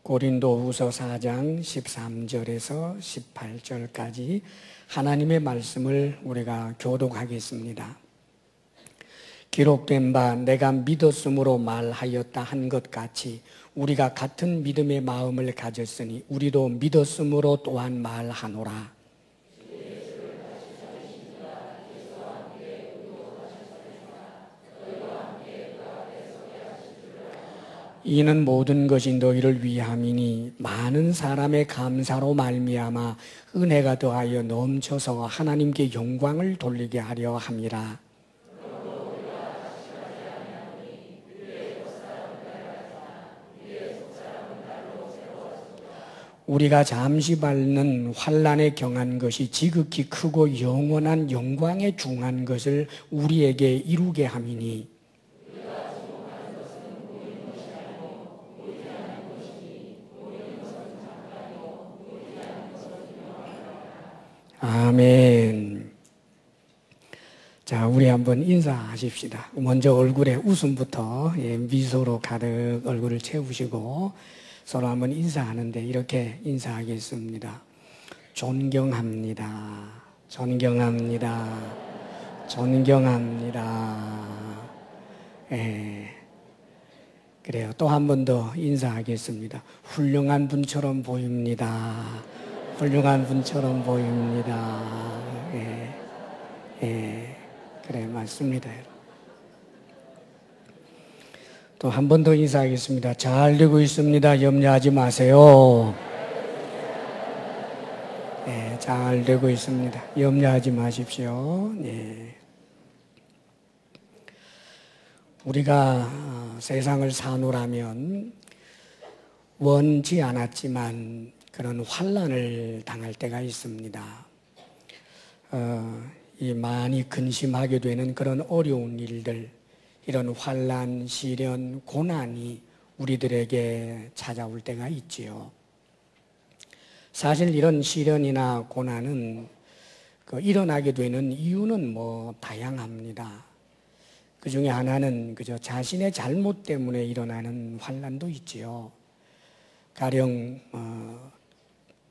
고린도후서 4장 13절에서 18절까지 하나님의 말씀을 우리가 교독하겠습니다. 기록된 바 내가 믿었으므로 말하였다 한 것 같이 우리가 같은 믿음의 마음을 가졌으니 우리도 믿었으므로 또한 말하노라. 이는 모든 것이 너희를 위함이니 많은 사람의 감사로 말미암아 은혜가 더하여 넘쳐서 하나님께 영광을 돌리게 하려 함이라. 우리가 잠시 받는 환난에 경한 것이 지극히 크고 영원한 영광에 중한 것을 우리에게 이루게 함이니 아멘. 자, 우리 한번 인사하십시다. 먼저 얼굴에 웃음부터 미소로 가득 얼굴을 채우시고 서로 한번 인사하는데 이렇게 인사하겠습니다. 존경합니다. 존경합니다. 존경합니다. 그래요. 또 한 번 더 인사하겠습니다. 훌륭한 분처럼 보입니다. 훌륭한 분처럼 보입니다. 그래, 맞습니다. 또 한 번 더 인사하겠습니다. 잘 되고 있습니다. 염려하지 마세요. 잘 되고 있습니다. 염려하지 마십시오. 우리가 세상을 사노라면 원치 않았지만 그런 환난을 당할 때가 있습니다. 이 많이 근심하게 되는 그런 어려운 일들, 이런 환난, 시련, 고난이 우리들에게 찾아올 때가 있지요. 사실 이런 시련이나 고난은 일어나게 되는 이유는 다양합니다. 그 중에 하나는 그저 자신의 잘못 때문에 일어나는 환난도 있지요. 가령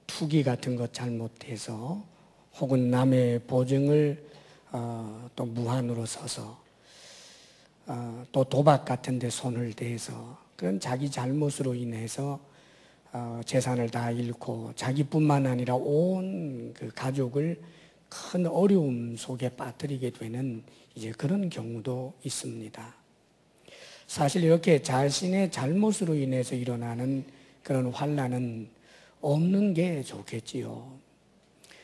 투기 같은 것 잘못해서 혹은 남의 보증을 또 무한으로 써서 또 도박 같은 데 손을 대서 그런 자기 잘못으로 인해서 재산을 다 잃고 자기뿐만 아니라 온 그 가족을 큰 어려움 속에 빠뜨리게 되는 이제 그런 경우도 있습니다. 사실 이렇게 자신의 잘못으로 인해서 일어나는 그런 환난은 없는 게 좋겠지요.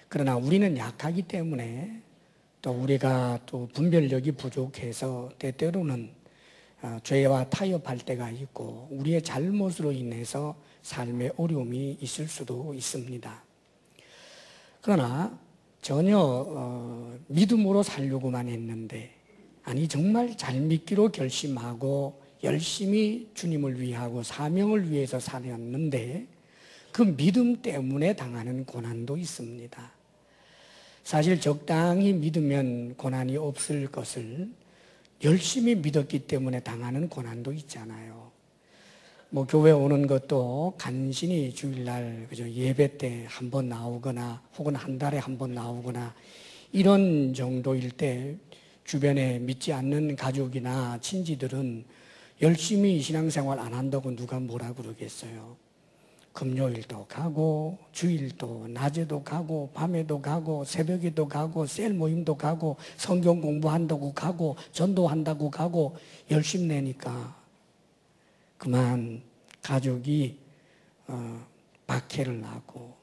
그러나 우리는 약하기 때문에 또 우리가 또 분별력이 부족해서 때때로는 죄와 타협할 때가 있고 우리의 잘못으로 인해서 삶의 어려움이 있을 수도 있습니다. 그러나 전혀 믿음으로 살려고만 했는데 아니 정말 잘 믿기로 결심하고 열심히 주님을 위하고 사명을 위해서 살았는데 그 믿음 때문에 당하는 고난도 있습니다. 사실 적당히 믿으면 고난이 없을 것을 열심히 믿었기 때문에 당하는 고난도 있잖아요. 교회 오는 것도 간신히 주일날 그저 예배 때 한 번 나오거나 혹은 한 달에 한 번 나오거나 이런 정도일 때 주변에 믿지 않는 가족이나 친지들은 열심히 신앙생활 안 한다고 누가 뭐라 그러겠어요. 금요일도 가고 주일도 낮에도 가고 밤에도 가고 새벽에도 가고 셀 모임도 가고 성경 공부한다고 가고 전도한다고 가고 열심히 내니까 그만 가족이 박해를 나고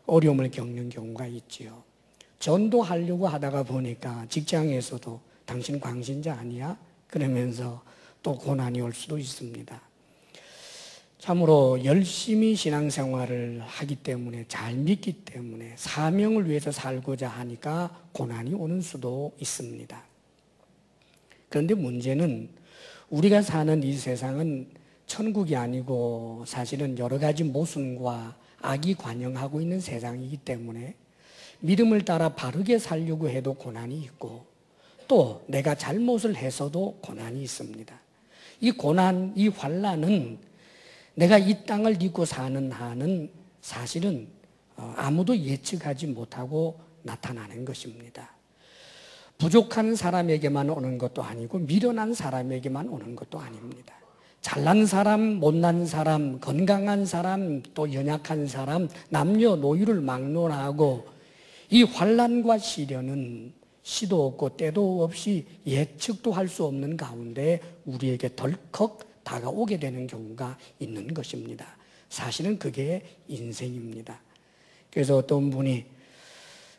어려움을 겪는 경우가 있지요. 전도하려고 하다가 보니까 직장에서도 당신 광신자 아니야? 그러면서 또 고난이 올 수도 있습니다. 참으로 열심히 신앙생활을 하기 때문에 잘 믿기 때문에 사명을 위해서 살고자 하니까 고난이 오는 수도 있습니다. 그런데 문제는 우리가 사는 이 세상은 천국이 아니고 사실은 여러 가지 모순과 악이 관영하고 있는 세상이기 때문에 믿음을 따라 바르게 살려고 해도 고난이 있고 또 내가 잘못을 해서도 고난이 있습니다. 이 고난, 이 환난은 내가 이 땅을 입고 사는 한은 사실은 아무도 예측하지 못하고 나타나는 것입니다. 부족한 사람에게만 오는 것도 아니고 미련한 사람에게만 오는 것도 아닙니다. 잘난 사람, 못난 사람, 건강한 사람, 또 연약한 사람, 남녀노유를 막론하고 이 환난과 시련은 시도 없고 때도 없이 예측도 할 수 없는 가운데 우리에게 덜컥 다가오게 되는 경우가 있는 것입니다. 사실은 그게 인생입니다. 그래서 어떤 분이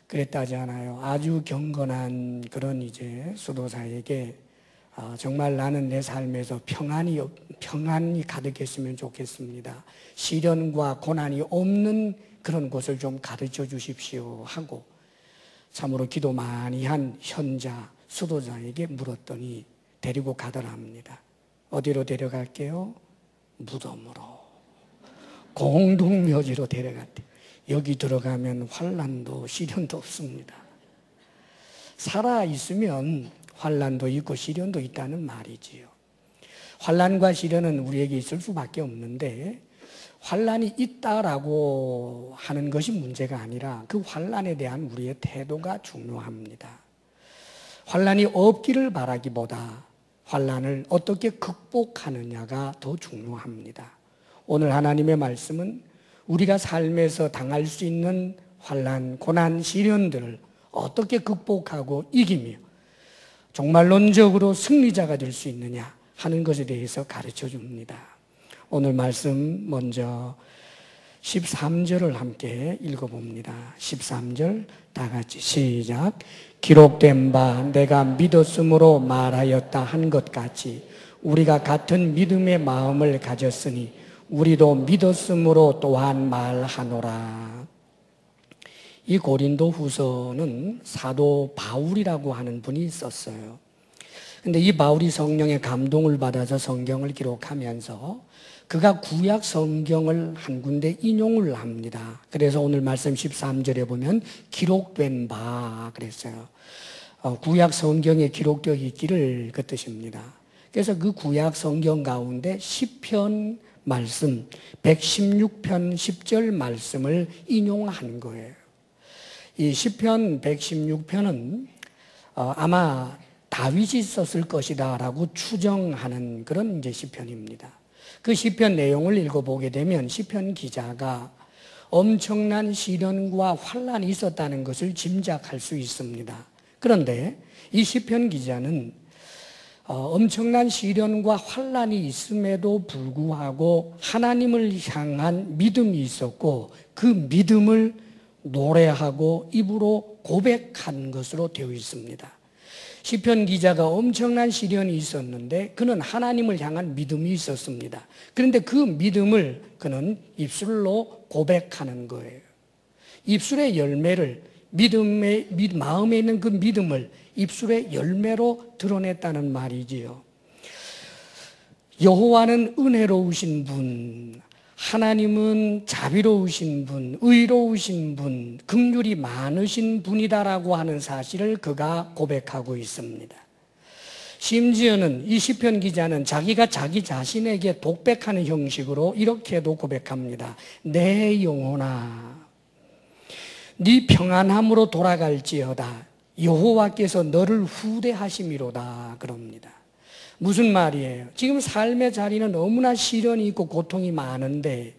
그랬다잖아요. 아주 경건한 그런 이제 수도사에게 정말 나는 내 삶에서 평안이 가득했으면 좋겠습니다. 시련과 고난이 없는 그런 곳을 좀 가르쳐 주십시오 하고 참으로 기도 많이 한 현자 수도자에게 물었더니 데리고 가더라 합니다. 어디로 데려갈게요? 무덤으로. 공동묘지로 데려갔대요. 여기 들어가면 환난도 시련도 없습니다. 살아있으면 환난도 있고 시련도 있다는 말이지요. 환난과 시련은 우리에게 있을 수밖에 없는데 환난이 있다라고 하는 것이 문제가 아니라 그 환난에 대한 우리의 태도가 중요합니다. 환난이 없기를 바라기보다 환난을 어떻게 극복하느냐가 더 중요합니다. 오늘 하나님의 말씀은 우리가 삶에서 당할 수 있는 환난, 고난, 시련들을 어떻게 극복하고 이기며 종말론적으로 승리자가 될 수 있느냐 하는 것에 대해서 가르쳐 줍니다. 오늘 말씀 먼저 13절을 함께 읽어봅니다. 13절 다 같이 시작. 기록된 바 내가 믿었으므로 말하였다 한 것 같이 우리가 같은 믿음의 마음을 가졌으니 우리도 믿었으므로 또한 말하노라. 이 고린도 후서는 사도 바울이라고 하는 분이 있었어요. 근데 이 바울이 성령의 감동을 받아서 성경을 기록하면서 그가 구약 성경을 한 군데 인용을 합니다. 그래서 오늘 말씀 13절에 보면 기록된 바 그랬어요. 구약 성경에 기록되어 있기를 그 뜻입니다. 그래서 그 구약 성경 가운데 시편 말씀 116편 10절 말씀을 인용한 거예요. 이 시편 116편은 아마 다윗이 썼을 것이다라고 추정하는 그런 이제 시편입니다. 그 시편 내용을 읽어보게 되면 시편 기자가 엄청난 시련과 환난이 있었다는 것을 짐작할 수 있습니다. 그런데 이 시편 기자는 엄청난 시련과 환난이 있음에도 불구하고 하나님을 향한 믿음이 있었고 그 믿음을 노래하고 입으로 고백한 것으로 되어 있습니다. 시편 기자가 엄청난 시련이 있었는데 그는 하나님을 향한 믿음이 있었습니다. 그런데 그 믿음을 그는 입술로 고백하는 거예요. 입술의 열매를 마음에 있는 그 믿음을 입술의 열매로 드러냈다는 말이지요. 여호와는 은혜로우신 분, 하나님은 자비로우신 분, 의로우신 분, 긍휼이 많으신 분이다라고 하는 사실을 그가 고백하고 있습니다. 심지어는 이 시편 기자는 자기가 자기 자신에게 독백하는 형식으로 이렇게도 고백합니다. 내 영혼아, 네 평안함으로 돌아갈지어다. 여호와께서 너를 후대하심이로다 그럽니다. 무슨 말이에요? 지금 삶의 자리는 너무나 시련이 있고 고통이 많은데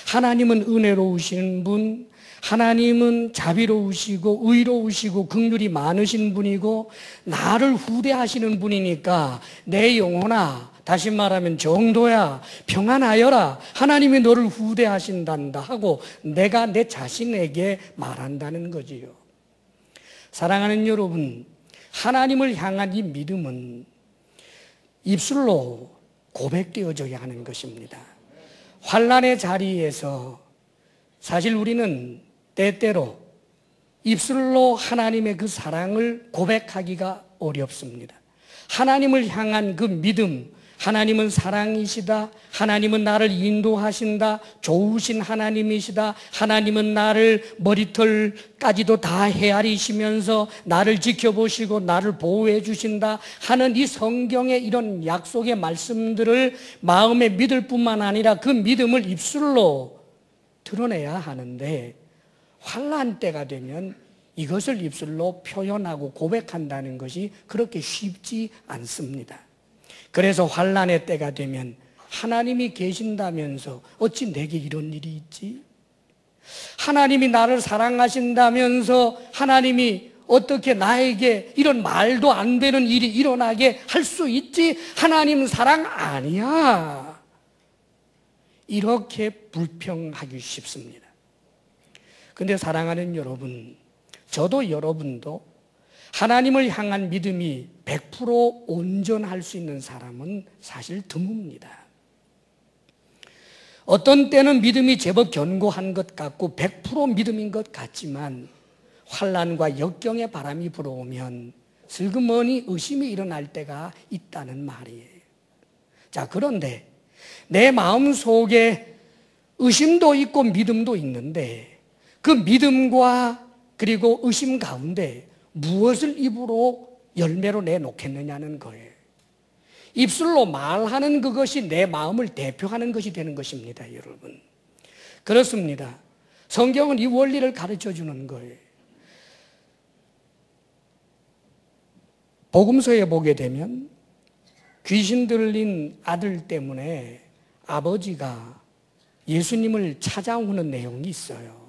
하나님은 은혜로우신 분, 하나님은 자비로우시고 의로우시고 긍휼이 많으신 분이고 나를 후대하시는 분이니까 내 영혼아, 다시 말하면 정도야, 평안하여라. 하나님이 너를 후대하신단다 하고 내가 내 자신에게 말한다는 거지요. 사랑하는 여러분, 하나님을 향한 이 믿음은 입술로 고백되어져야 하는 것입니다. 환난의 자리에서 사실 우리는 때때로 입술로 하나님의 그 사랑을 고백하기가 어렵습니다. 하나님을 향한 그 믿음, 하나님은 사랑이시다. 하나님은 나를 인도하신다. 좋으신 하나님이시다. 하나님은 나를 머리털까지도 다 헤아리시면서 나를 지켜보시고 나를 보호해 주신다 하는 이 성경의 이런 약속의 말씀들을 마음에 믿을 뿐만 아니라 그 믿음을 입술로 드러내야 하는데, 환난 때가 되면 이것을 입술로 표현하고 고백한다는 것이 그렇게 쉽지 않습니다. 그래서 환난의 때가 되면 하나님이 계신다면서 어찌 내게 이런 일이 있지? 하나님이 나를 사랑하신다면서 하나님이 어떻게 나에게 이런 말도 안 되는 일이 일어나게 할 수 있지? 하나님 사랑 아니야. 이렇게 불평하기 쉽습니다. 근데 사랑하는 여러분, 저도 여러분도 하나님을 향한 믿음이 100% 온전할 수 있는 사람은 사실 드뭅니다. 어떤 때는 믿음이 제법 견고한 것 같고 100% 믿음인 것 같지만 환난과 역경의 바람이 불어오면 슬그머니 의심이 일어날 때가 있다는 말이에요. 자, 그런데 내 마음속에 의심도 있고 믿음도 있는데 그 믿음과 그리고 의심 가운데 무엇을 입으로 열매로 내놓겠느냐는 거예요. 입술로 말하는 그것이 내 마음을 대표하는 것이 되는 것입니다, 여러분. 그렇습니다. 성경은 이 원리를 가르쳐 주는 거예요. 복음서에 보게 되면 귀신 들린 아들 때문에 아버지가 예수님을 찾아오는 내용이 있어요.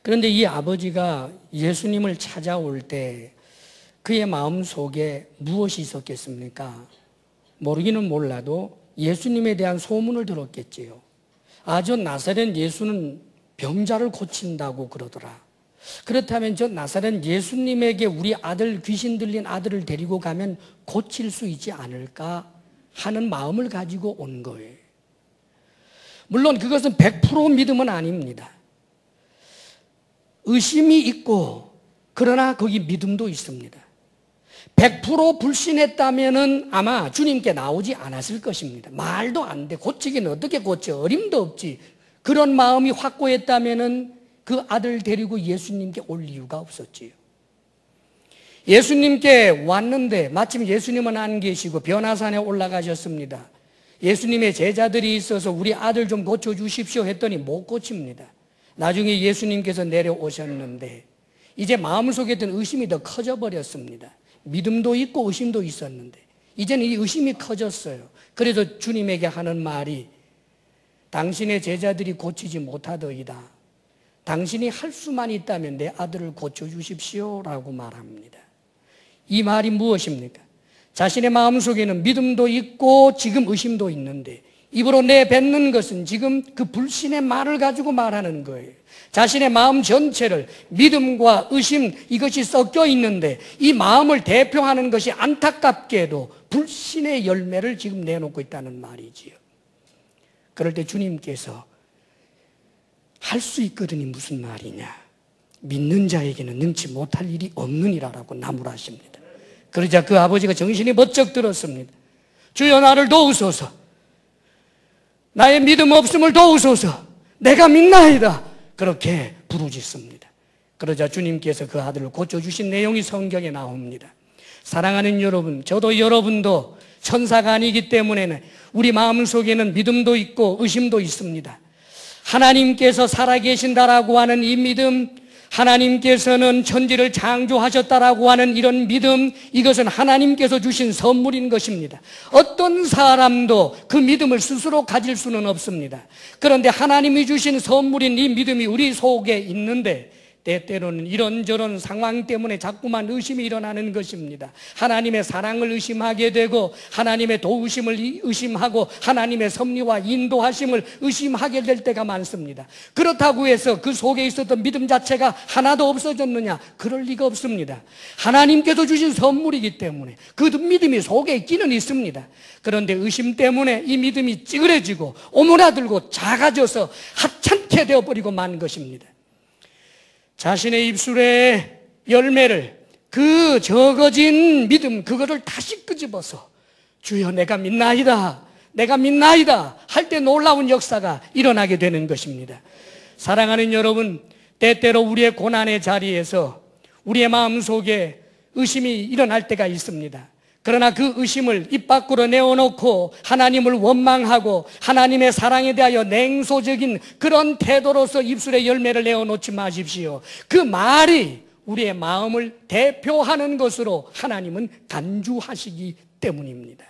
그런데 이 아버지가 예수님을 찾아올 때 그의 마음속에 무엇이 있었겠습니까? 모르기는 몰라도 예수님에 대한 소문을 들었겠지요. 아, 저 나사렛 예수는 병자를 고친다고 그러더라. 그렇다면 저 나사렛 예수님에게 우리 아들, 귀신 들린 아들을 데리고 가면 고칠 수 있지 않을까 하는 마음을 가지고 온 거예요. 물론 그것은 100% 믿음은 아닙니다. 의심이 있고 그러나 거기 믿음도 있습니다. 100% 불신했다면 아마 주님께 나오지 않았을 것입니다. 말도 안 돼. 고치기는 어떻게 고쳐? 어림도 없지. 그런 마음이 확고했다면 그 아들 데리고 예수님께 올 이유가 없었지요. 예수님께 왔는데 마침 예수님은 안 계시고 변화산에 올라가셨습니다. 예수님의 제자들이 있어서 우리 아들 좀 고쳐주십시오 했더니 못 고칩니다. 나중에 예수님께서 내려오셨는데 이제 마음속에 있던 의심이 더 커져 버렸습니다. 믿음도 있고 의심도 있었는데 이제는 이 의심이 커졌어요. 그래서 주님에게 하는 말이 당신의 제자들이 고치지 못하더이다. 당신이 할 수만 있다면 내 아들을 고쳐주십시오 라고 말합니다. 이 말이 무엇입니까? 자신의 마음속에는 믿음도 있고 지금 의심도 있는데 입으로 내뱉는 것은 지금 그 불신의 말을 가지고 말하는 거예요. 자신의 마음 전체를 믿음과 의심 이것이 섞여 있는데 이 마음을 대표하는 것이 안타깝게도 불신의 열매를 지금 내놓고 있다는 말이지요. 그럴 때 주님께서 할 수 있거든이 무슨 말이냐. 믿는 자에게는 능치 못할 일이 없느니라라고 나무라십니다. 그러자 그 아버지가 정신이 번쩍 들었습니다. 주여 나를 도우소서. 나의 믿음 없음을 도우소서. 내가 믿나이다. 그렇게 부르짖습니다. 그러자 주님께서 그 아들을 고쳐주신 내용이 성경에 나옵니다. 사랑하는 여러분, 저도 여러분도 천사가 아니기 때문에 우리 마음속에는 믿음도 있고 의심도 있습니다. 하나님께서 살아계신다라고 하는 이 믿음, 하나님께서는 천지를 창조하셨다라고 하는 이런 믿음, 이것은 하나님께서 주신 선물인 것입니다. 어떤 사람도 그 믿음을 스스로 가질 수는 없습니다. 그런데 하나님이 주신 선물인 이 믿음이 우리 속에 있는데 때때로는 이런저런 상황 때문에 자꾸만 의심이 일어나는 것입니다. 하나님의 사랑을 의심하게 되고 하나님의 도우심을 의심하고 하나님의 섭리와 인도하심을 의심하게 될 때가 많습니다. 그렇다고 해서 그 속에 있었던 믿음 자체가 하나도 없어졌느냐? 그럴 리가 없습니다. 하나님께서 주신 선물이기 때문에 그 믿음이 속에 있기는 있습니다. 그런데 의심 때문에 이 믿음이 찌그러지고 오므라들고 작아져서 하찮게 되어버리고 만 것입니다. 자신의 입술의 열매를 그 적어진 믿음 그거를 다시 끄집어서 주여 내가 믿나이다, 내가 믿나이다 할 때 놀라운 역사가 일어나게 되는 것입니다. 사랑하는 여러분, 때때로 우리의 고난의 자리에서 우리의 마음속에 의심이 일어날 때가 있습니다. 그러나 그 의심을 입 밖으로 내어놓고 하나님을 원망하고 하나님의 사랑에 대하여 냉소적인 그런 태도로서 입술에 열매를 내어놓지 마십시오. 그 말이 우리의 마음을 대표하는 것으로 하나님은 간주하시기 때문입니다.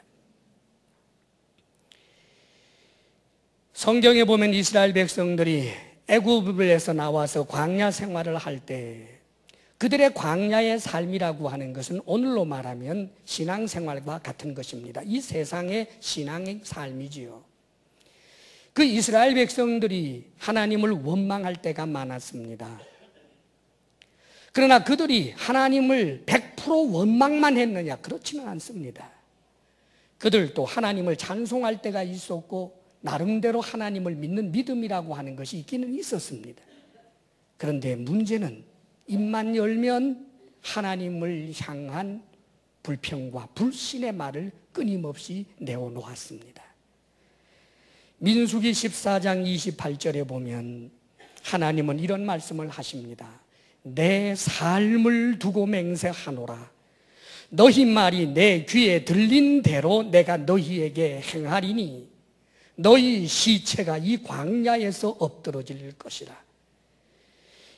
성경에 보면 이스라엘 백성들이 애굽에서 나와서 광야 생활을 할 때 그들의 광야의 삶이라고 하는 것은 오늘로 말하면 신앙생활과 같은 것입니다. 이 세상의 신앙의 삶이지요. 그 이스라엘 백성들이 하나님을 원망할 때가 많았습니다. 그러나 그들이 하나님을 100% 원망만 했느냐? 그렇지는 않습니다. 그들도 하나님을 찬송할 때가 있었고 나름대로 하나님을 믿는 믿음이라고 하는 것이 있기는 있었습니다. 그런데 문제는 입만 열면 하나님을 향한 불평과 불신의 말을 끊임없이 내어놓았습니다. 민수기 14장 28절에 보면 하나님은 이런 말씀을 하십니다. 내 삶을 두고 맹세하노라. 너희 말이 내 귀에 들린 대로 내가 너희에게 행하리니 너희 시체가 이 광야에서 엎드러질 것이라.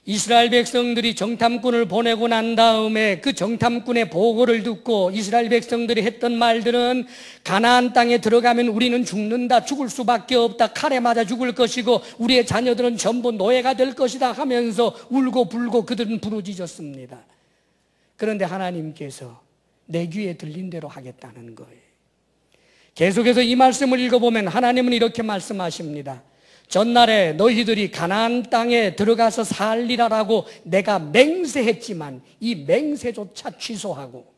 이스라엘 백성들이 정탐꾼을 보내고 난 다음에 그 정탐꾼의 보고를 듣고 이스라엘 백성들이 했던 말들은 가나안 땅에 들어가면 우리는 죽는다, 죽을 수밖에 없다, 칼에 맞아 죽을 것이고 우리의 자녀들은 전부 노예가 될 것이다 하면서 울고 불고 그들은 부르짖었습니다. 그런데 하나님께서 내 귀에 들린 대로 하겠다는 거예요. 계속해서 이 말씀을 읽어보면 하나님은 이렇게 말씀하십니다. 전날에 너희들이 가나안 땅에 들어가서 살리라라고 내가 맹세했지만 이 맹세조차 취소하고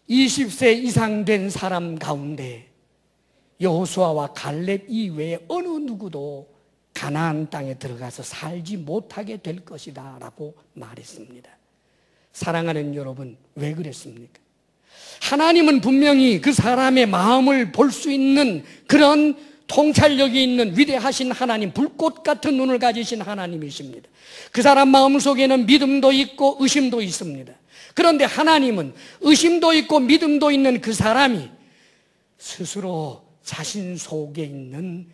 20세 이상 된 사람 가운데 여호수아와 갈렙 이외에 어느 누구도 가나안 땅에 들어가서 살지 못하게 될 것이다 라고 말했습니다. 사랑하는 여러분, 왜 그랬습니까? 하나님은 분명히 그 사람의 마음을 볼 수 있는 그런 통찰력이 있는 위대하신 하나님, 불꽃 같은 눈을 가지신 하나님이십니다. 그 사람 마음속에는 믿음도 있고 의심도 있습니다. 그런데 하나님은 의심도 있고 믿음도 있는 그 사람이 스스로 자신 속에 있는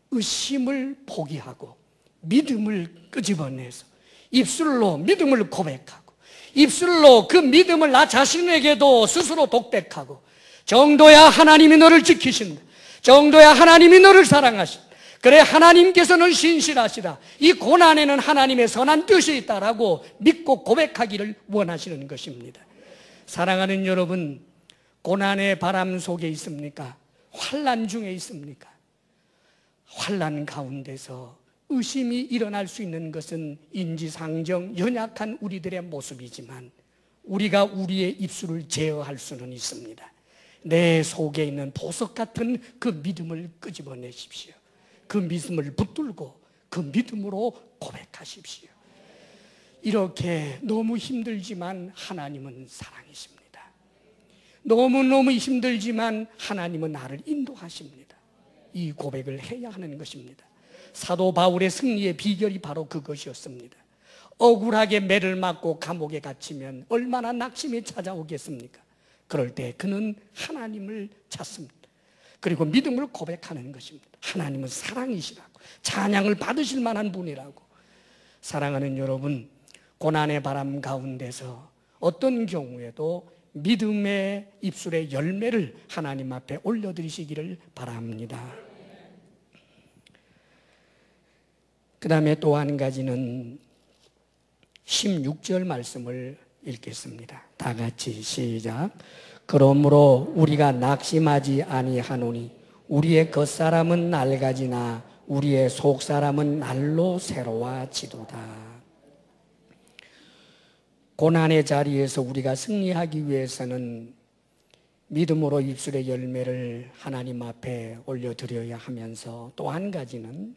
의심을 포기하고 믿음을 끄집어내서 입술로 믿음을 고백하고 입술로 그 믿음을 나 자신에게도 스스로 독백하고 정도야 하나님이 너를 지키신다, 정도야 하나님이 너를 사랑하신다, 그래 하나님께서는 신실하시다, 이 고난에는 하나님의 선한 뜻이 있다라고 믿고 고백하기를 원하시는 것입니다. 사랑하는 여러분, 고난의 바람 속에 있습니까? 환난 중에 있습니까? 환난 가운데서 의심이 일어날 수 있는 것은 인지상정 연약한 우리들의 모습이지만 우리가 우리의 입술을 제어할 수는 있습니다. 내 속에 있는 보석 같은 그 믿음을 끄집어내십시오. 그 믿음을 붙들고 그 믿음으로 고백하십시오. 이렇게 너무 힘들지만 하나님은 사랑이십니다. 너무너무 힘들지만 하나님은 나를 인도하십니다. 이 고백을 해야 하는 것입니다. 사도 바울의 승리의 비결이 바로 그것이었습니다. 억울하게 매를 맞고 감옥에 갇히면 얼마나 낙심이 찾아오겠습니까? 그럴 때 그는 하나님을 찾습니다. 그리고 믿음을 고백하는 것입니다. 하나님은 사랑이시라고, 찬양을 받으실 만한 분이라고. 사랑하는 여러분, 고난의 바람 가운데서 어떤 경우에도 믿음의 입술의 열매를 하나님 앞에 올려드리시기를 바랍니다. 그 다음에 또 한 가지는 16절 말씀을 읽겠습니다. 다 같이 시작. 그러므로 우리가 낙심하지 아니하노니 우리의 겉사람은 낡아지나 우리의 속사람은 날로 새로워지도다. 고난의 자리에서 우리가 승리하기 위해서는 믿음으로 입술의 열매를 하나님 앞에 올려드려야 하면서 또 한 가지는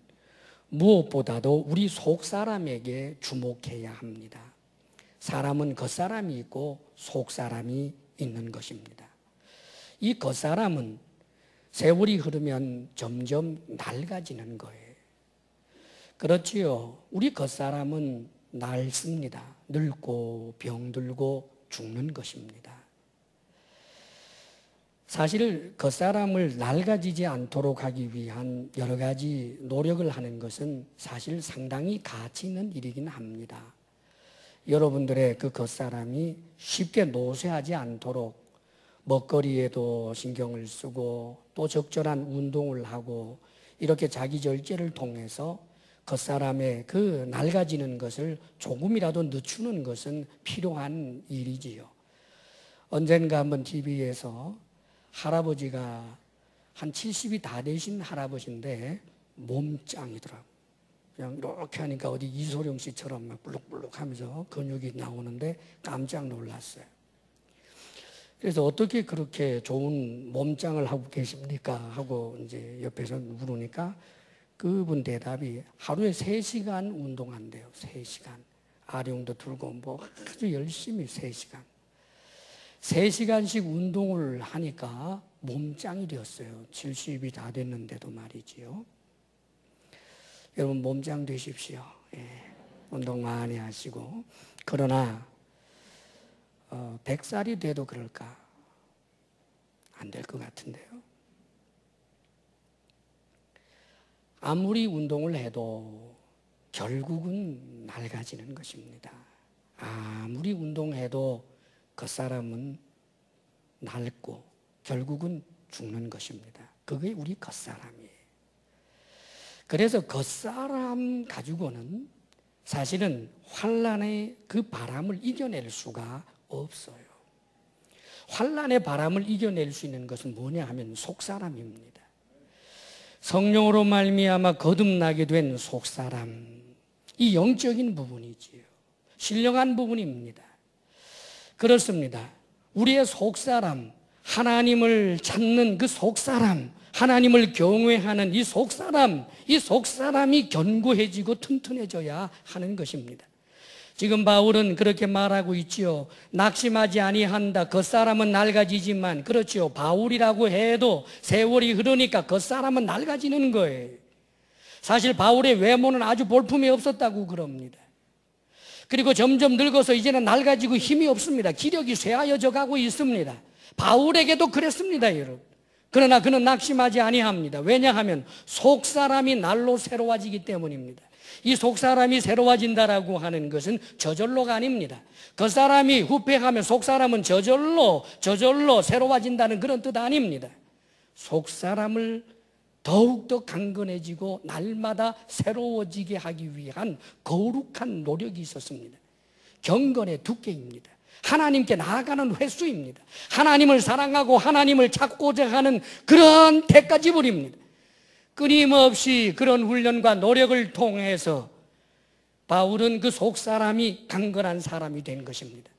무엇보다도 우리 속사람에게 주목해야 합니다. 사람은 겉사람이 있고 속사람이 있는 것입니다. 이 겉사람은 세월이 흐르면 점점 낡아지는 거예요. 그렇지요. 우리 겉사람은 낡습니다. 늙고 병들고 죽는 것입니다. 사실 겉사람을 낡아지지 않도록 하기 위한 여러 가지 노력을 하는 것은 사실 상당히 가치 있는 일이긴 합니다. 여러분들의 그 겉사람이 쉽게 노쇠하지 않도록 먹거리에도 신경을 쓰고 또 적절한 운동을 하고 이렇게 자기 절제를 통해서 겉사람의 그 낡아지는 것을 조금이라도 늦추는 것은 필요한 일이지요. 언젠가 한번 TV에서 할아버지가 한 70이 다 되신 할아버지인데 몸짱이더라고요. 그냥 이렇게 하니까 어디 이소룡 씨처럼 막 불룩불룩 하면서 근육이 나오는데 깜짝 놀랐어요. 그래서 어떻게 그렇게 좋은 몸짱을 하고 계십니까? 하고 이제 옆에서 물으니까 그분 대답이 하루에 3시간 운동한대요. 3시간. 아령도 들고 뭐 아주 열심히 3시간. 3시간씩 운동을 하니까 몸짱이 되었어요. 70이 다 됐는데도 말이지요. 여러분 몸짱 되십시오. 예, 운동 많이 하시고. 그러나 100살이 돼도 그럴까? 안 될 것 같은데요. 아무리 운동을 해도 결국은 낡아지는 것입니다. 아무리 운동해도 겉사람은 낡고 결국은 죽는 것입니다. 그게 우리 겉사람이에요. 그래서 겉사람 가지고는 사실은 환난의 그 바람을 이겨낼 수가 없어요. 환난의 바람을 이겨낼 수 있는 것은 뭐냐 하면 속사람입니다. 성령으로 말미암아 거듭나게 된 속사람, 이 영적인 부분이지요. 신령한 부분입니다. 그렇습니다. 우리의 속사람, 하나님을 찾는 그 속사람, 하나님을 경외하는 이 속사람이 견고해지고 튼튼해져야 하는 것입니다. 지금 바울은 그렇게 말하고 있지요. 낙심하지 아니한다. 겉사람은 낡아지지만, 그렇지요. 바울이라고 해도 세월이 흐르니까 겉사람은 낡아지는 거예요. 사실 바울의 외모는 아주 볼품이 없었다고 그럽니다. 그리고 점점 늙어서 이제는 낡아지고 힘이 없습니다. 기력이 쇠하여져 가고 있습니다. 바울에게도 그랬습니다, 여러분. 그러나 그는 낙심하지 아니합니다. 왜냐하면 속사람이 날로 새로워지기 때문입니다. 이 속사람이 새로워진다라고 하는 것은 저절로가 아닙니다. 겉사람이 후패하면 속사람은 저절로 새로워진다는 그런 뜻 아닙니다. 속사람을 더욱더 강건해지고 날마다 새로워지게 하기 위한 거룩한 노력이 있었습니다. 경건의 두께입니다. 하나님께 나아가는 횟수입니다. 하나님을 사랑하고 하나님을 찾고자 하는 그런 대가지불입니다. 끊임없이 그런 훈련과 노력을 통해서 바울은 그 속사람이 강건한 사람이 된 것입니다.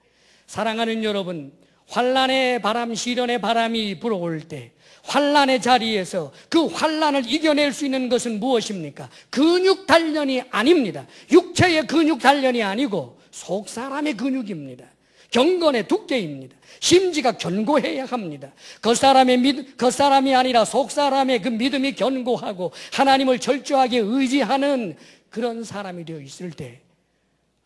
사랑하는 여러분, 환난의 바람, 시련의 바람이 불어올 때 환난의 자리에서 그 환난을 이겨낼 수 있는 것은 무엇입니까? 근육 단련이 아닙니다. 육체의 근육 단련이 아니고 속사람의 근육입니다. 경건의 두께입니다. 심지가 견고해야 합니다. 겉사람이 아니라 속사람의 그 믿음이 견고하고 하나님을 철저하게 의지하는 그런 사람이 되어 있을 때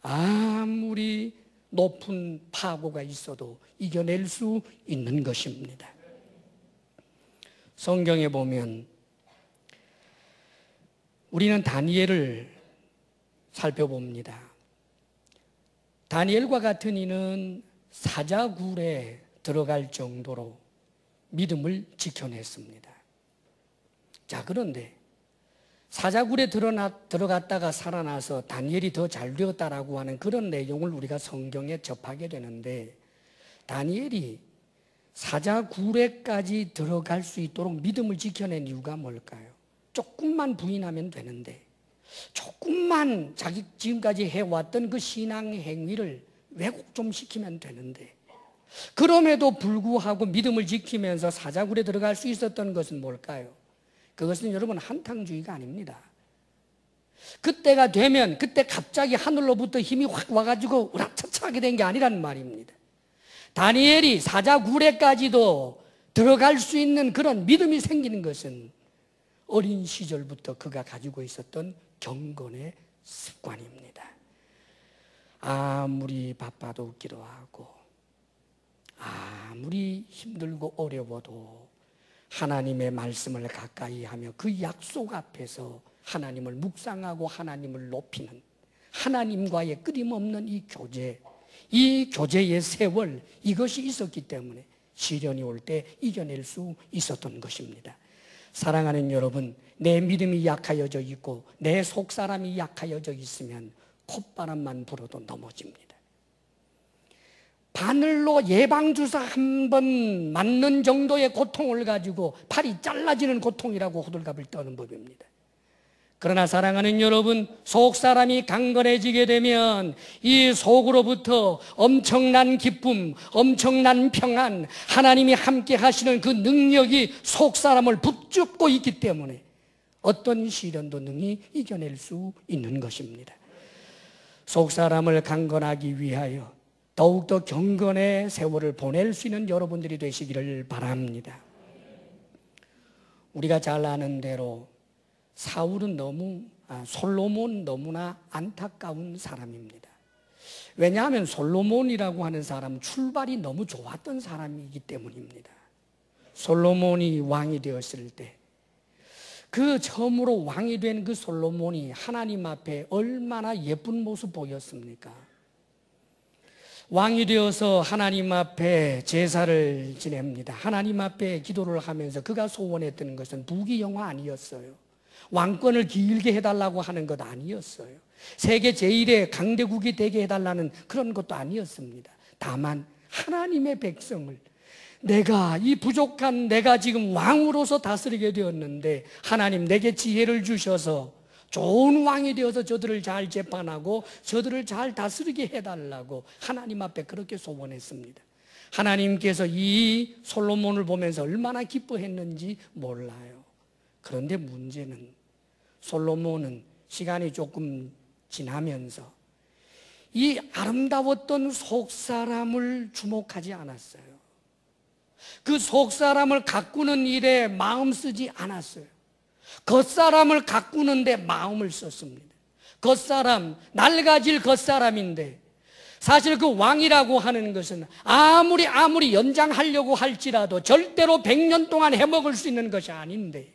아무리 높은 파고가 있어도 이겨낼 수 있는 것입니다. 성경에 보면 우리는 다니엘을 살펴봅니다. 다니엘과 같은 이는 사자굴에 들어갈 정도로 믿음을 지켜냈습니다. 자, 그런데 사자굴에 들어갔다가 살아나서 다니엘이 더 잘 되었다라고 하는 그런 내용을 우리가 성경에 접하게 되는데, 다니엘이 사자굴에까지 들어갈 수 있도록 믿음을 지켜낸 이유가 뭘까요? 조금만 부인하면 되는데, 조금만 자기 지금까지 해왔던 그 신앙 행위를 왜곡 좀 시키면 되는데, 그럼에도 불구하고 믿음을 지키면서 사자굴에 들어갈 수 있었던 것은 뭘까요? 그것은 여러분 한탕주의가 아닙니다. 그때가 되면 그때 갑자기 하늘로부터 힘이 확 와가지고 우락차차하게 된 게 아니란 말입니다. 다니엘이 사자굴에까지도 들어갈 수 있는 그런 믿음이 생기는 것은 어린 시절부터 그가 가지고 있었던 경건의 습관입니다. 아무리 바빠도 기도하고 아무리 힘들고 어려워도 하나님의 말씀을 가까이 하며 그 약속 앞에서 하나님을 묵상하고 하나님을 높이는 하나님과의 끊임없는 이 교제의 세월, 이것이 있었기 때문에 시련이 올 때 이겨낼 수 있었던 것입니다. 사랑하는 여러분, 내 믿음이 약하여져 있고 내 속사람이 약하여져 있으면 콧바람만 불어도 넘어집니다. 바늘로 예방주사 한 번 맞는 정도의 고통을 가지고 팔이 잘라지는 고통이라고 호들갑을 떠는 법입니다. 그러나 사랑하는 여러분, 속사람이 강건해지게 되면 이 속으로부터 엄청난 기쁨, 엄청난 평안, 하나님이 함께 하시는 그 능력이 속사람을 붙잡고 있기 때문에 어떤 시련도 능히 이겨낼 수 있는 것입니다. 속사람을 강건하기 위하여 더욱더 경건의 세월을 보낼 수 있는 여러분들이 되시기를 바랍니다. 우리가 잘 아는 대로 사울은 솔로몬 너무나 안타까운 사람입니다. 왜냐하면 솔로몬이라고 하는 사람은 출발이 너무 좋았던 사람이기 때문입니다. 솔로몬이 왕이 되었을 때 그 처음으로 왕이 된 그 솔로몬이 하나님 앞에 얼마나 예쁜 모습 보였습니까? 왕이 되어서 하나님 앞에 제사를 지냅니다. 하나님 앞에 기도를 하면서 그가 소원했던 것은 부귀영화 아니었어요. 왕권을 길게 해달라고 하는 것 아니었어요. 세계 제1의 강대국이 되게 해달라는 그런 것도 아니었습니다. 다만 하나님의 백성을 이 부족한 내가 지금 왕으로서 다스리게 되었는데 하나님 내게 지혜를 주셔서 좋은 왕이 되어서 저들을 잘 재판하고 저들을 잘 다스리게 해달라고 하나님 앞에 그렇게 소원했습니다. 하나님께서 이 솔로몬을 보면서 얼마나 기뻐했는지 몰라요. 그런데 문제는 솔로몬은 시간이 조금 지나면서 이 아름다웠던 속사람을 주목하지 않았어요. 그 속사람을 가꾸는 일에 마음 쓰지 않았어요. 겉사람을 가꾸는데 마음을 썼습니다. 겉사람, 낡아질 겉사람인데 사실 그 왕이라고 하는 것은 아무리 연장하려고 할지라도 절대로 100년 동안 해먹을 수 있는 것이 아닌데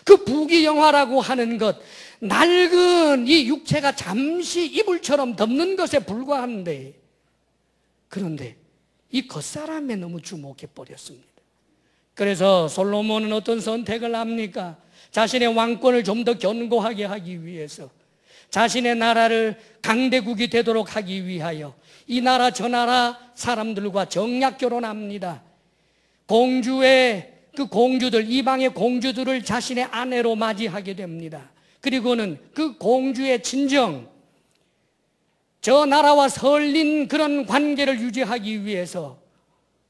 그 부귀영화라고 하는 것, 낡은 이 육체가 잠시 이불처럼 덮는 것에 불과한데 그런데 이 겉사람에 너무 주목해버렸습니다. 그래서 솔로몬은 어떤 선택을 합니까? 자신의 왕권을 좀 더 견고하게 하기 위해서 자신의 나라를 강대국이 되도록 하기 위하여 이 나라 저 나라 사람들과 정략 결혼합니다. 이방의 공주들을 자신의 아내로 맞이하게 됩니다. 그리고는 그 공주의 친정, 저 나라와 설린 그런 관계를 유지하기 위해서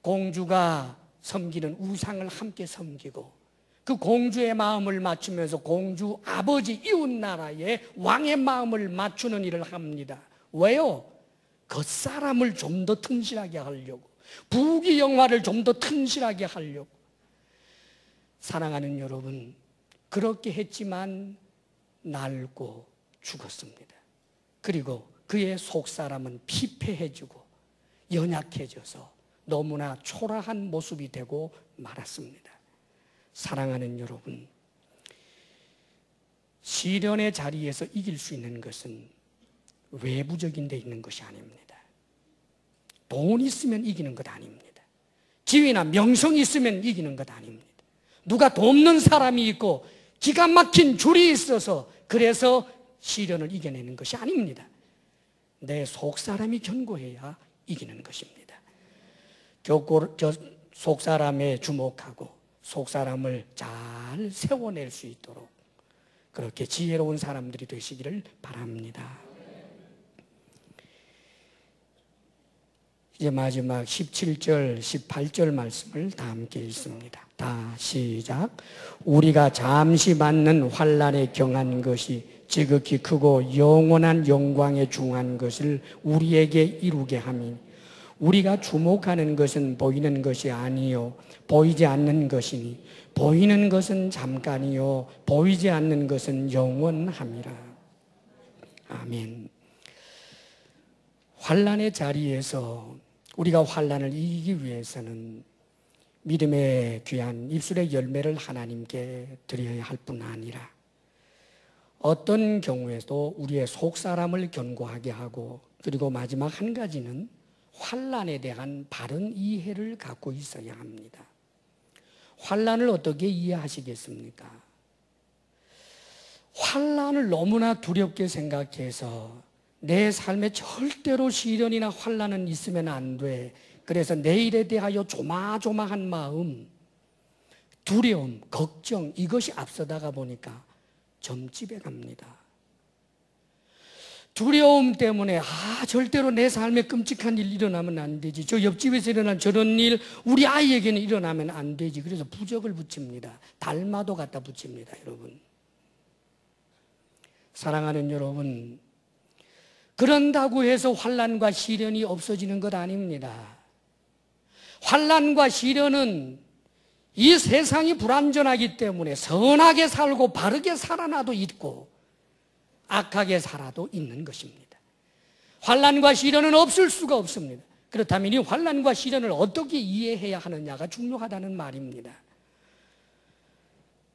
공주가 섬기는 우상을 함께 섬기고 그 공주의 마음을 맞추면서 공주 아버지 이웃 나라의 왕의 마음을 맞추는 일을 합니다. 왜요? 겉사람을 좀 더 튼실하게 하려고, 부귀영화를 좀 더 튼실하게 하려고. 사랑하는 여러분, 그렇게 했지만 낡고 죽었습니다. 그리고 그의 속사람은 피폐해지고 연약해져서 너무나 초라한 모습이 되고 말았습니다. 사랑하는 여러분, 시련의 자리에서 이길 수 있는 것은 외부적인 데 있는 것이 아닙니다. 돈 있으면 이기는 것 아닙니다. 지위나 명성이 있으면 이기는 것 아닙니다. 누가 돕는 사람이 있고 기가 막힌 줄이 있어서 그래서 시련을 이겨내는 것이 아닙니다. 내 속사람이 견고해야 이기는 것입니다. 속사람에 주목하고 속사람을 잘 세워낼 수 있도록 그렇게 지혜로운 사람들이 되시기를 바랍니다. 이제 마지막 17절, 18절 말씀을 다 함께 읽습니다. 다 시작. 우리가 잠시 받는 환난에 경한 것이 지극히 크고 영원한 영광에 중한 것을 우리에게 이루게 하니 우리가 주목하는 것은 보이는 것이 아니요 보이지 않는 것이니 보이는 것은 잠깐이요 보이지 않는 것은 영원함이라. 아멘. 환난의 자리에서 우리가 환난을 이기기 위해서는 믿음의 귀한 입술의 열매를 하나님께 드려야 할 뿐 아니라 어떤 경우에도 우리의 속사람을 견고하게 하고, 그리고 마지막 한 가지는 환난에 대한 바른 이해를 갖고 있어야 합니다. 환난을 어떻게 이해하시겠습니까? 환난을 너무나 두렵게 생각해서 내 삶에 절대로 시련이나 환난은 있으면 안 돼. 그래서 내일에 대하여 조마조마한 마음, 두려움, 걱정, 이것이 앞서다가 보니까 점집에 갑니다. 두려움 때문에 절대로 내 삶에 끔찍한 일 일어나면 안 되지, 저 옆집에서 일어난 저런 일 우리 아이에게는 일어나면 안 되지. 그래서 부적을 붙입니다. 달마도 갖다 붙입니다. 여러분, 사랑하는 여러분, 그런다고 해서 환난과 시련이 없어지는 것 아닙니다. 환난과 시련은 이 세상이 불완전하기 때문에 선하게 살고 바르게 살아나도 있고 악하게 살아도 있는 것입니다. 환난과 시련은 없을 수가 없습니다. 그렇다면 이 환난과 시련을 어떻게 이해해야 하느냐가 중요하다는 말입니다.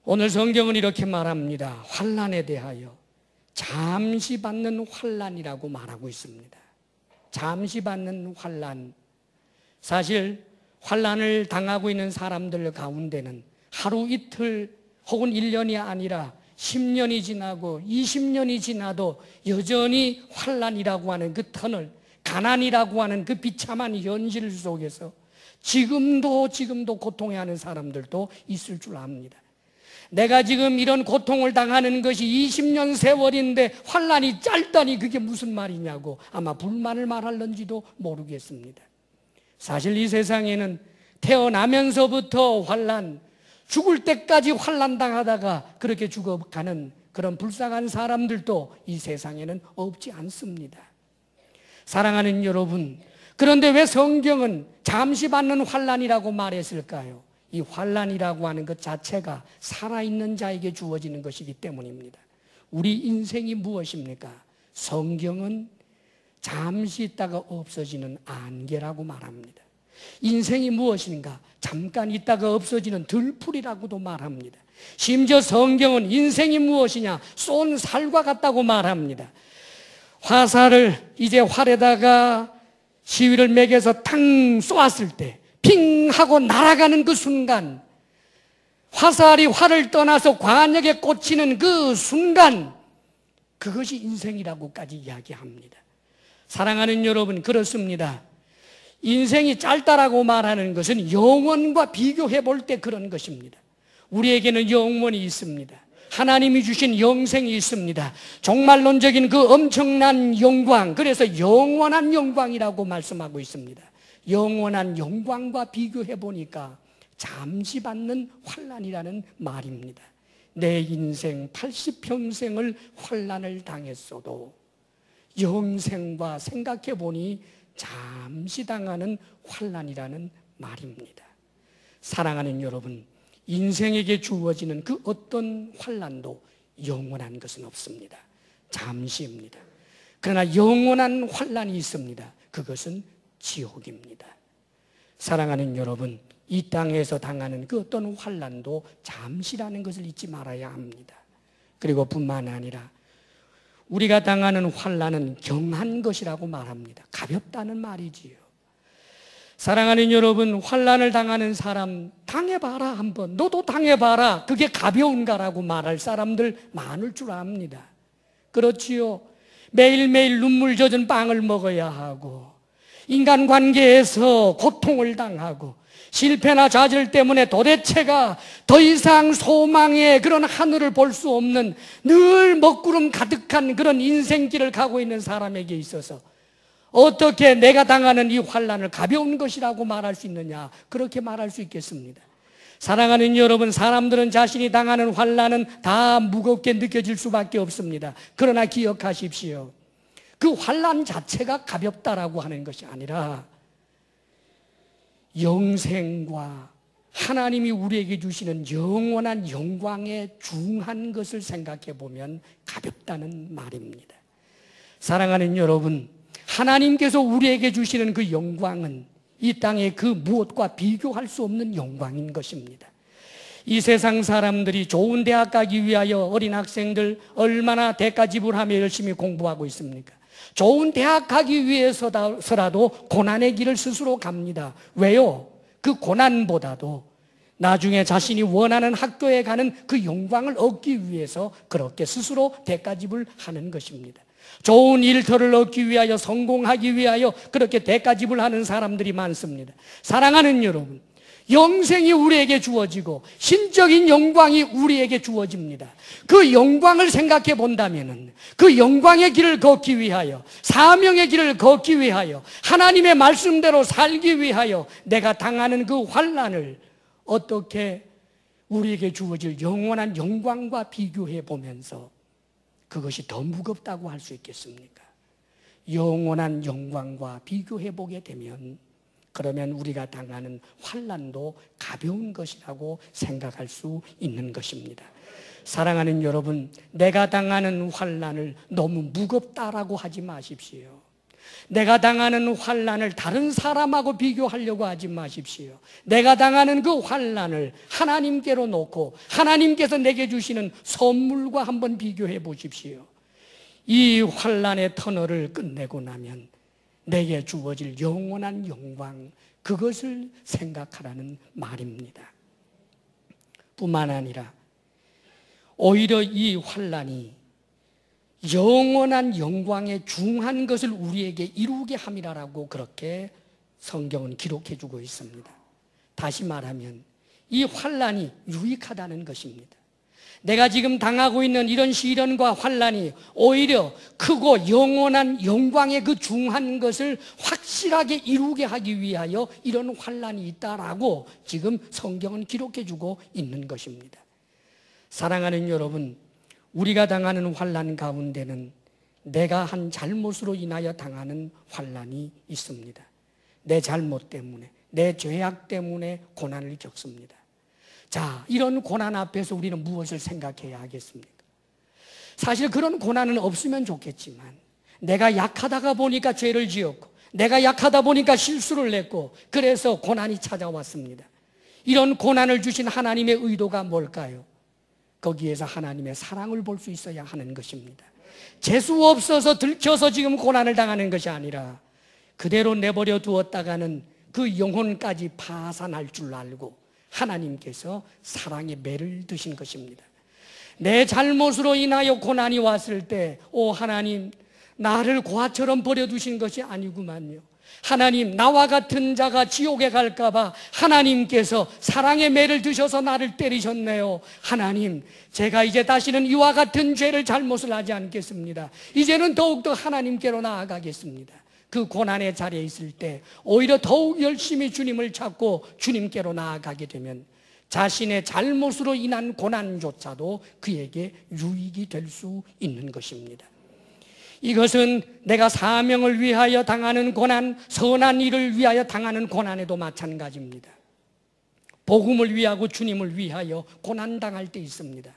오늘 성경은 이렇게 말합니다. 환난에 대하여 잠시 받는 환난이라고 말하고 있습니다. 잠시 받는 환난. 사실 환난을 당하고 있는 사람들 가운데는 하루 이틀 혹은 1년이 아니라 10년이 지나고 20년이 지나도 여전히 환난이라고 하는 그 터널, 가난이라고 하는 그 비참한 현실 속에서 지금도 고통해하는 사람들도 있을 줄 압니다. 내가 지금 이런 고통을 당하는 것이 20년 세월인데 환난이 짧다니 그게 무슨 말이냐고 아마 불만을 말할런지도 모르겠습니다. 사실 이 세상에는 태어나면서부터 환난, 죽을 때까지 환난 당하다가 그렇게 죽어가는 그런 불쌍한 사람들도 이 세상에는 없지 않습니다. 사랑하는 여러분, 그런데 왜 성경은 잠시 받는 환난이라고 말했을까요? 이 환난이라고 하는 것 자체가 살아있는 자에게 주어지는 것이기 때문입니다. 우리 인생이 무엇입니까? 성경은 잠시 있다가 없어지는 안개라고 말합니다. 인생이 무엇인가? 잠깐 있다가 없어지는 들풀이라고도 말합니다. 심지어 성경은 인생이 무엇이냐? 쏜 살과 같다고 말합니다. 화살을 이제 활에다가 시위를 매겨서 탕 쏘았을 때 핑 하고 날아가는 그 순간, 화살이 활을 떠나서 관역에 꽂히는 그 순간, 그것이 인생이라고까지 이야기합니다. 사랑하는 여러분, 그렇습니다. 인생이 짧다라고 말하는 것은 영원과 비교해 볼 때 그런 것입니다. 우리에게는 영원이 있습니다. 하나님이 주신 영생이 있습니다. 종말론적인 그 엄청난 영광, 그래서 영원한 영광이라고 말씀하고 있습니다. 영원한 영광과 비교해 보니까 잠시 받는 환난이라는 말입니다. 내 인생 80평생을 환난을 당했어도 영생과 생각해 보니 잠시 당하는 환난이라는 말입니다. 사랑하는 여러분, 인생에게 주어지는 그 어떤 환난도 영원한 것은 없습니다. 잠시입니다. 그러나 영원한 환난이 있습니다. 그것은 지옥입니다. 사랑하는 여러분, 이 땅에서 당하는 그 어떤 환난도 잠시라는 것을 잊지 말아야 합니다. 그리고 뿐만 아니라 우리가 당하는 환난은 경한 것이라고 말합니다. 가볍다는 말이지요. 사랑하는 여러분, 환난을 당하는 사람 당해봐라, 한번 너도 당해봐라, 그게 가벼운가라고 말할 사람들 많을 줄 압니다. 그렇지요. 매일매일 눈물 젖은 빵을 먹어야 하고 인간관계에서 고통을 당하고 실패나 좌절 때문에 도대체가 더 이상 소망의 그런 하늘을 볼 수 없는 늘 먹구름 가득한 그런 인생길을 가고 있는 사람에게 있어서 어떻게 내가 당하는 이 환난을 가벼운 것이라고 말할 수 있느냐? 그렇게 말할 수 있겠습니다. 사랑하는 여러분, 사람들은 자신이 당하는 환난은 다 무겁게 느껴질 수밖에 없습니다. 그러나 기억하십시오. 그 환난 자체가 가볍다라고 하는 것이 아니라 영생과 하나님이 우리에게 주시는 영원한 영광에 중한 것을 생각해 보면 가볍다는 말입니다. 사랑하는 여러분, 하나님께서 우리에게 주시는 그 영광은 이 땅의 그 무엇과 비교할 수 없는 영광인 것입니다. 이 세상 사람들이 좋은 대학 가기 위하여 어린 학생들 얼마나 대가 지불하며 열심히 공부하고 있습니까? 좋은 대학 가기 위해서라도 고난의 길을 스스로 갑니다. 왜요? 그 고난보다도 나중에 자신이 원하는 학교에 가는 그 영광을 얻기 위해서 그렇게 스스로 대가 지불하는 것입니다. 좋은 일터를 얻기 위하여, 성공하기 위하여 그렇게 대가 지불하는 사람들이 많습니다. 사랑하는 여러분, 영생이 우리에게 주어지고 신적인 영광이 우리에게 주어집니다. 그 영광을 생각해 본다면 그 영광의 길을 걷기 위하여, 사명의 길을 걷기 위하여, 하나님의 말씀대로 살기 위하여 내가 당하는 그 환난을 어떻게 우리에게 주어질 영원한 영광과 비교해 보면서 그것이 더 무겁다고 할 수 있겠습니까? 영원한 영광과 비교해 보게 되면 그러면 우리가 당하는 환난도 가벼운 것이라고 생각할 수 있는 것입니다. 사랑하는 여러분, 내가 당하는 환난을 너무 무겁다라고 하지 마십시오. 내가 당하는 환난을 다른 사람하고 비교하려고 하지 마십시오. 내가 당하는 그 환난을 하나님께로 놓고 하나님께서 내게 주시는 선물과 한번 비교해 보십시오. 이 환난의 터널을 끝내고 나면 내게 주어질 영원한 영광, 그것을 생각하라는 말입니다. 뿐만 아니라 오히려 이 환난이 영원한 영광에 중한 것을 우리에게 이루게 함이라고 그렇게 성경은 기록해 주고 있습니다. 다시 말하면 이 환난이 유익하다는 것입니다. 내가 지금 당하고 있는 이런 시련과 환난이 오히려 크고 영원한 영광의 그 중한 것을 확실하게 이루게 하기 위하여 이런 환난이 있다라고 지금 성경은 기록해 주고 있는 것입니다. 사랑하는 여러분, 우리가 당하는 환난 가운데는 내가 한 잘못으로 인하여 당하는 환난이 있습니다. 내 잘못 때문에, 내 죄악 때문에 고난을 겪습니다. 자, 이런 고난 앞에서 우리는 무엇을 생각해야 하겠습니까? 사실 그런 고난은 없으면 좋겠지만 내가 약하다가 보니까 죄를 지었고 내가 약하다 보니까 실수를 했고 그래서 고난이 찾아왔습니다. 이런 고난을 주신 하나님의 의도가 뭘까요? 거기에서 하나님의 사랑을 볼 수 있어야 하는 것입니다. 재수 없어서 들켜서 지금 고난을 당하는 것이 아니라 그대로 내버려 두었다가는 그 영혼까지 파산할 줄 알고 하나님께서 사랑의 매를 드신 것입니다. 내 잘못으로 인하여 고난이 왔을 때, 오 하나님, 나를 고아처럼 버려두신 것이 아니구만요. 하나님, 나와 같은 자가 지옥에 갈까봐 하나님께서 사랑의 매를 드셔서 나를 때리셨네요. 하나님, 제가 이제 다시는 이와 같은 죄를 잘못을 하지 않겠습니다. 이제는 더욱더 하나님께로 나아가겠습니다. 그 고난의 자리에 있을 때 오히려 더욱 열심히 주님을 찾고 주님께로 나아가게 되면 자신의 잘못으로 인한 고난조차도 그에게 유익이 될 수 있는 것입니다. 이것은 내가 사명을 위하여 당하는 고난, 선한 일을 위하여 당하는 고난에도 마찬가지입니다. 복음을 위하고 주님을 위하여 고난당할 때 있습니다.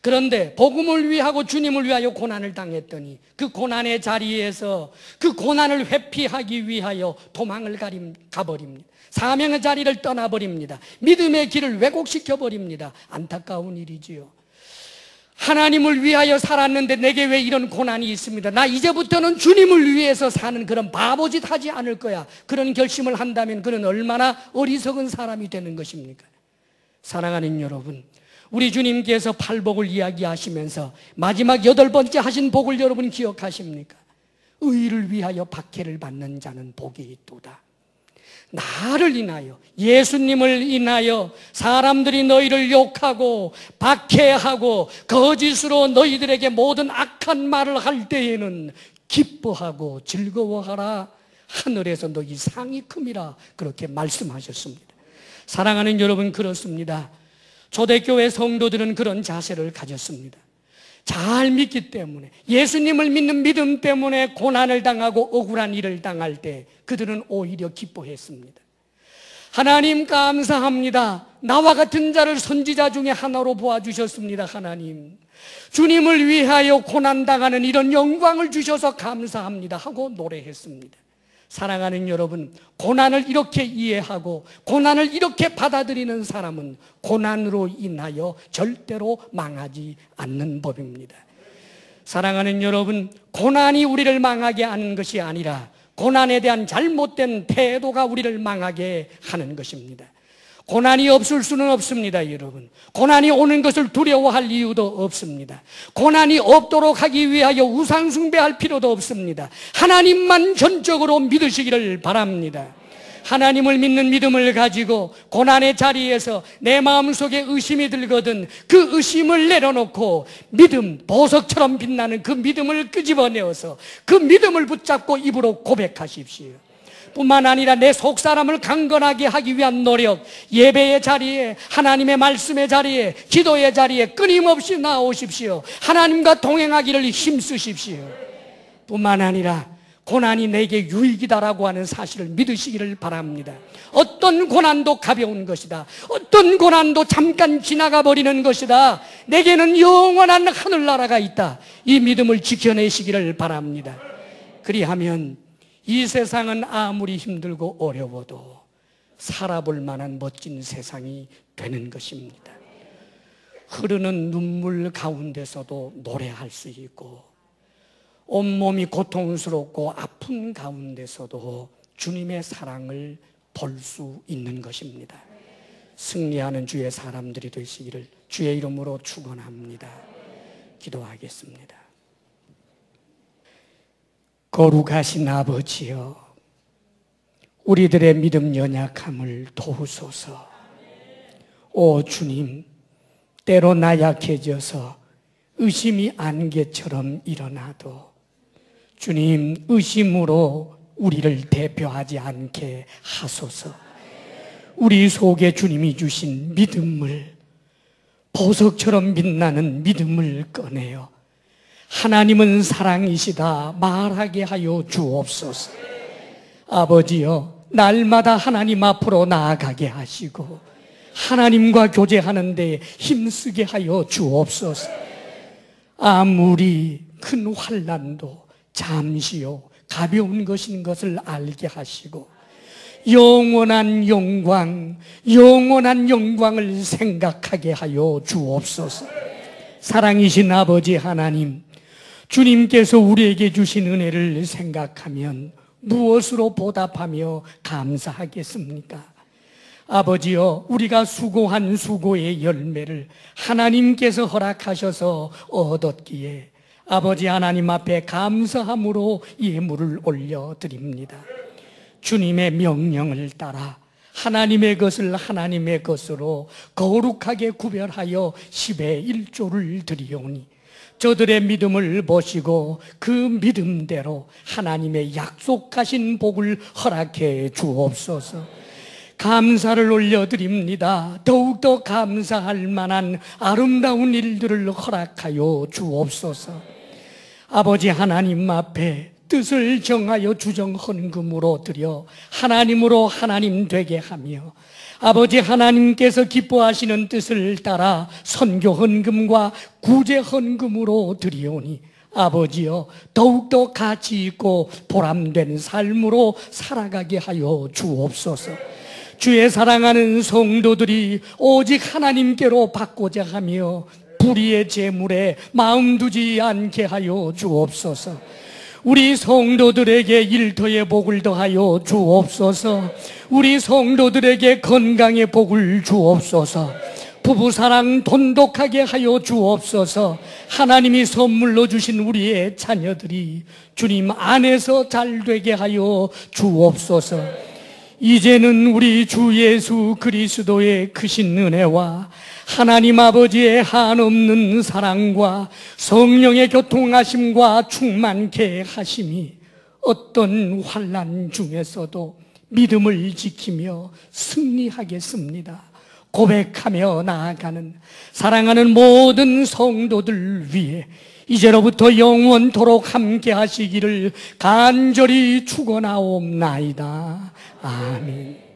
그런데 복음을 위하고 주님을 위하여 고난을 당했더니 그 고난의 자리에서 그 고난을 회피하기 위하여 도망을 가버립니다. 사명의 자리를 떠나버립니다. 믿음의 길을 왜곡시켜버립니다. 안타까운 일이지요. 하나님을 위하여 살았는데 내게 왜 이런 고난이 있습니다. 나 이제부터는 주님을 위해서 사는 그런 바보짓 하지 않을 거야. 그런 결심을 한다면 그는 얼마나 어리석은 사람이 되는 것입니까? 사랑하는 여러분, 우리 주님께서 팔복을 이야기하시면서 마지막 8번째 하신 복을 여러분 기억하십니까? 의를 위하여 박해를 받는 자는 복이 있도다. 나를 인하여, 예수님을 인하여 사람들이 너희를 욕하고 박해하고 거짓으로 너희들에게 모든 악한 말을 할 때에는 기뻐하고 즐거워하라. 하늘에서 너희 상이 큼이라. 그렇게 말씀하셨습니다. 사랑하는 여러분, 그렇습니다. 초대교회 성도들은 그런 자세를 가졌습니다. 잘 믿기 때문에, 예수님을 믿는 믿음 때문에 고난을 당하고 억울한 일을 당할 때 그들은 오히려 기뻐했습니다. 하나님 감사합니다. 나와 같은 자를 선지자 중에 하나로 보아주셨습니다. 하나님, 주님을 위하여 고난당하는 이런 영광을 주셔서 감사합니다 하고 노래했습니다. 사랑하는 여러분, 고난을 이렇게 이해하고 고난을 이렇게 받아들이는 사람은 고난으로 인하여 절대로 망하지 않는 법입니다. 사랑하는 여러분, 고난이 우리를 망하게 하는 것이 아니라 고난에 대한 잘못된 태도가 우리를 망하게 하는 것입니다. 고난이 없을 수는 없습니다, 여러분. 고난이 오는 것을 두려워할 이유도 없습니다. 고난이 없도록 하기 위하여 우상숭배할 필요도 없습니다. 하나님만 전적으로 믿으시기를 바랍니다. 하나님을 믿는 믿음을 가지고 고난의 자리에서 내 마음속에 의심이 들거든 그 의심을 내려놓고 믿음, 보석처럼 빛나는 그 믿음을 끄집어내어서 그 믿음을 붙잡고 입으로 고백하십시오. 뿐만 아니라 내 속사람을 강건하게 하기 위한 노력, 예배의 자리에, 하나님의 말씀의 자리에, 기도의 자리에 끊임없이 나오십시오. 하나님과 동행하기를 힘쓰십시오. 뿐만 아니라 고난이 내게 유익이다라고 하는 사실을 믿으시기를 바랍니다. 어떤 고난도 가벼운 것이다. 어떤 고난도 잠깐 지나가 버리는 것이다. 내게는 영원한 하늘나라가 있다. 이 믿음을 지켜내시기를 바랍니다. 그리하면 이 세상은 아무리 힘들고 어려워도 살아볼 만한 멋진 세상이 되는 것입니다. 흐르는 눈물 가운데서도 노래할 수 있고 온몸이 고통스럽고 아픈 가운데서도 주님의 사랑을 볼 수 있는 것입니다. 승리하는 주의 사람들이 되시기를 주의 이름으로 축원합니다. 기도하겠습니다. 거룩하신 아버지여, 우리들의 믿음 연약함을 도우소서. 오 주님, 때로 나약해져서 의심이 안개처럼 일어나도 주님, 의심으로 우리를 대표하지 않게 하소서. 우리 속에 주님이 주신 믿음을, 보석처럼 빛나는 믿음을 꺼내어 하나님은 사랑이시다 말하게 하여 주옵소서. 아버지여, 날마다 하나님 앞으로 나아가게 하시고 하나님과 교제하는 데 힘쓰게 하여 주옵소서. 아무리 큰 환난도 잠시요 가벼운 것인 것을 알게 하시고 영원한 영광을 생각하게 하여 주옵소서. 사랑이신 아버지 하나님, 주님께서 우리에게 주신 은혜를 생각하면 무엇으로 보답하며 감사하겠습니까? 아버지여, 우리가 수고한 수고의 열매를 하나님께서 허락하셔서 얻었기에 아버지 하나님 앞에 감사함으로 예물을 올려드립니다. 주님의 명령을 따라 하나님의 것을 하나님의 것으로 거룩하게 구별하여 10의 1조를 드리오니 저들의 믿음을 보시고 그 믿음대로 하나님의 약속하신 복을 허락해 주옵소서. 감사를 올려드립니다. 더욱더 감사할 만한 아름다운 일들을 허락하여 주옵소서. 아버지 하나님 앞에 뜻을 정하여 주정 헌금으로 드려 하나님으로 하나님 되게 하며 아버지 하나님께서 기뻐하시는 뜻을 따라 선교 헌금과 구제 헌금으로 드리오니 아버지여, 더욱더 가치 있고 보람된 삶으로 살아가게 하여 주옵소서. 주의 사랑하는 성도들이 오직 하나님께로 받고자 하며 불의의 재물에 마음 두지 않게 하여 주옵소서. 우리 성도들에게 일터의 복을 더하여 주옵소서. 우리 성도들에게 건강의 복을 주옵소서. 부부사랑 돈독하게 하여 주옵소서. 하나님이 선물로 주신 우리의 자녀들이 주님 안에서 잘되게 하여 주옵소서. 이제는 우리 주 예수 그리스도의 크신 은혜와 하나님 아버지의 한없는 사랑과 성령의 교통하심과 충만케 하심이 어떤 환난 중에서도 믿음을 지키며 승리하겠습니다 고백하며 나아가는 사랑하는 모든 성도들 위해 이제로부터 영원토록 함께 하시기를 간절히 축원하옵나이다. 아멘.